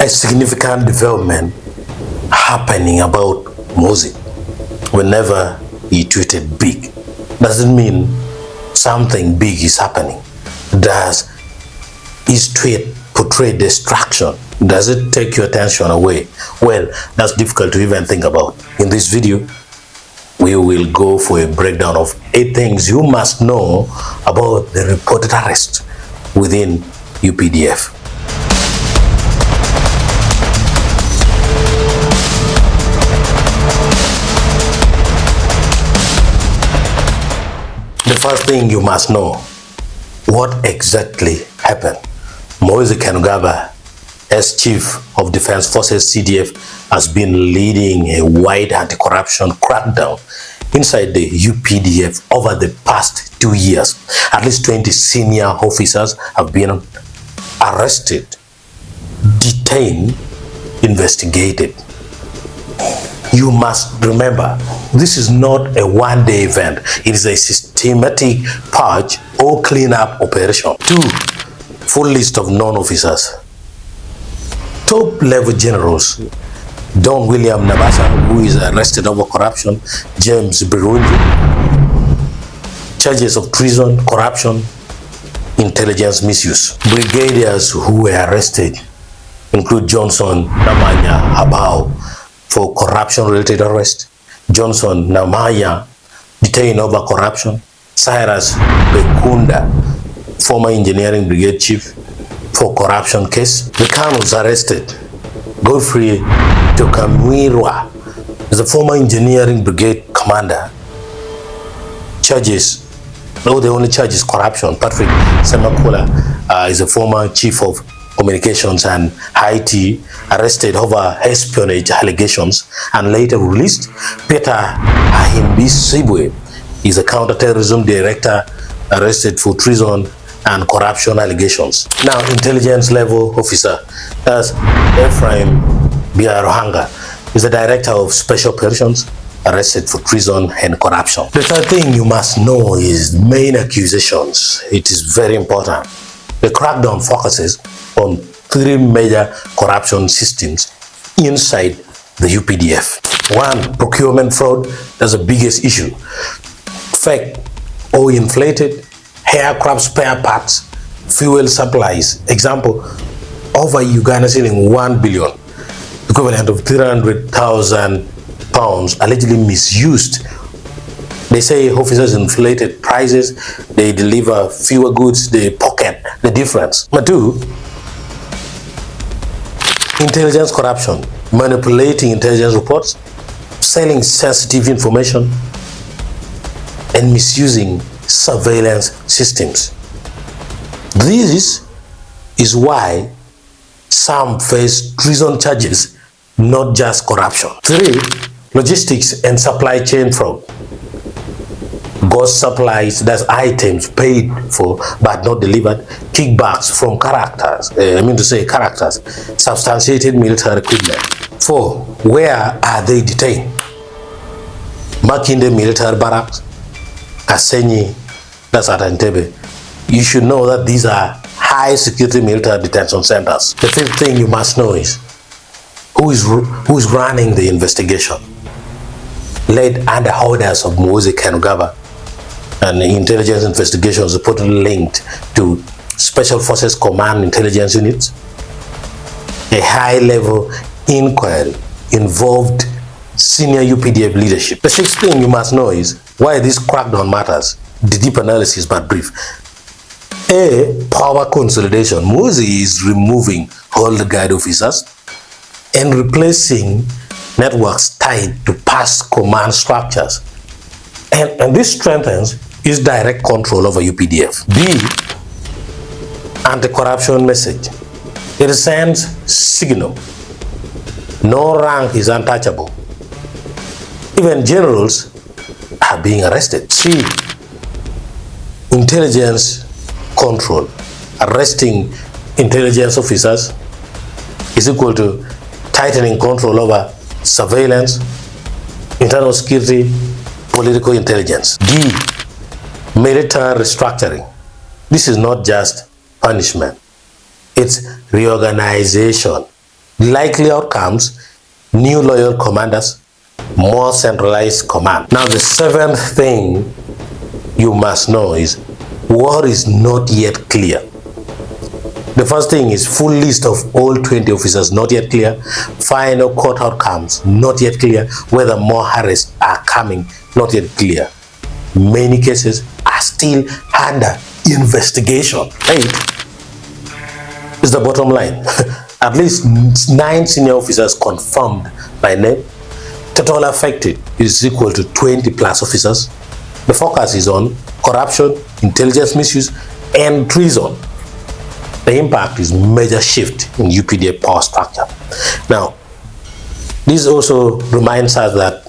a significant development happening about MUHOOZI whenever he tweeted big. Doesn't mean something big is happening. Does his tweet portray distraction? Does it take your attention away? Well, that's difficult to even think about. In this video, we will go for a breakdown of 8 things you must know about the reported arrest within UPDF. The first thing you must know, what exactly happened? MUHOOZI Kainerugaba, as Chief of Defense Forces CDF, has been leading a wide anti-corruption crackdown inside the UPDF over the past 2 years. At least 20 senior officers have been arrested, detained, investigated. You must remember, this is not a one-day event. It is a systematic purge or cleanup operation. 2. Full list of non-officers. Top-level generals: Don William Nabasa, who is arrested over corruption; James Baruli, charges of treason, corruption, intelligence misuse. Brigadiers who were arrested include Johnson Namanya Abao for corruption-related arrest, Johnson Namanya detained over corruption, Cyrus Bekunda, former engineering brigade chief, for corruption case. The colonels arrested: Godfrey Tokamirwa is the former engineering brigade commander. Charges, though the only charge is corruption. Patrick Semakula is a former chief of communications and IT, arrested over espionage allegations and later released. Peter Ahimbisibwe is a counterterrorism director, arrested for treason and corruption allegations. Now, intelligence level officer, that's Ephraim Biarohanga, is the director of special operations, arrested for treason and corruption. The third thing you must know is main accusations. It is very important. The crackdown focuses on 3 major corruption systems inside the UPDF. 1, procurement fraud. That's the biggest issue. Fake or inflated aircraft spare parts, fuel supplies. Example, over Uganda selling 1 billion, equivalent of 300,000 pounds, allegedly misused. They say officers inflated prices, they deliver fewer goods, they pocket the difference. Number 2, intelligence corruption, manipulating intelligence reports, selling sensitive information, and misusing surveillance systems. This is why some face treason charges, not just corruption. 3, logistics and supply chain fraud. Ghost supplies, that's items paid for but not delivered, kickbacks from characters, substantiated military equipment. 4, where are they detained? Makinde military barracks, Kasenyi, that's at Entebbe. You should know that these are high security military detention centers. The 5th thing you must know is who is running the investigation. Led under orders of MUHOOZI Kainerugaba, and intelligence investigations reportedly linked to Special Forces Command intelligence units. A high-level inquiry involved senior UPDF leadership. The 6th thing you must know is why this crackdown matters. The deep analysis, but brief. A, power consolidation. MUHOOZI is removing old guard officers and replacing networks tied to past command structures. And this strengthens its direct control over UPDF. B, anti-corruption message. It sends signal. No rank is untouchable. Even generals are being arrested. C, intelligence control. Arresting intelligence officers is equal to tightening control over surveillance, internal security, political intelligence. D, military restructuring. This is not just punishment, it's reorganization. Likely outcomes: new loyal commanders, more centralized command. Now, the seventh thing you must know is war is not yet clear. The first thing is full list of all 20 officers not yet clear, final court outcomes not yet clear, whether more arrests are coming not yet clear. Many cases are still under investigation. 8 is the bottom line. At least 9 senior officers confirmed by name. Total affected is equal to 20 plus officers. The focus is on corruption, intelligence misuse, and treason. The impact is major shift in UPDF power structure. Now, this also reminds us that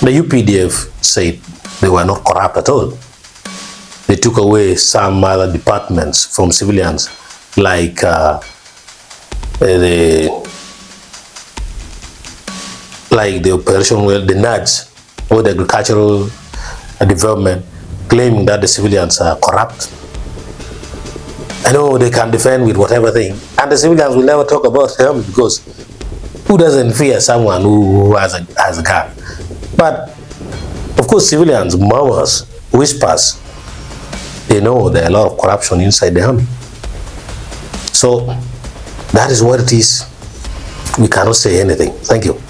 the UPDF said they were not corrupt at all. They took away some other departments from civilians, like the operation, the NADS, or the agricultural development, claiming that the civilians are corrupt. I know they can defend with whatever thing, and the civilians will never talk about them, because who doesn't fear someone who has a gun? But of course, civilians, murmurs, whispers, they know there are a lot of corruption inside the army. So that is what it is. We cannot say anything. Thank you.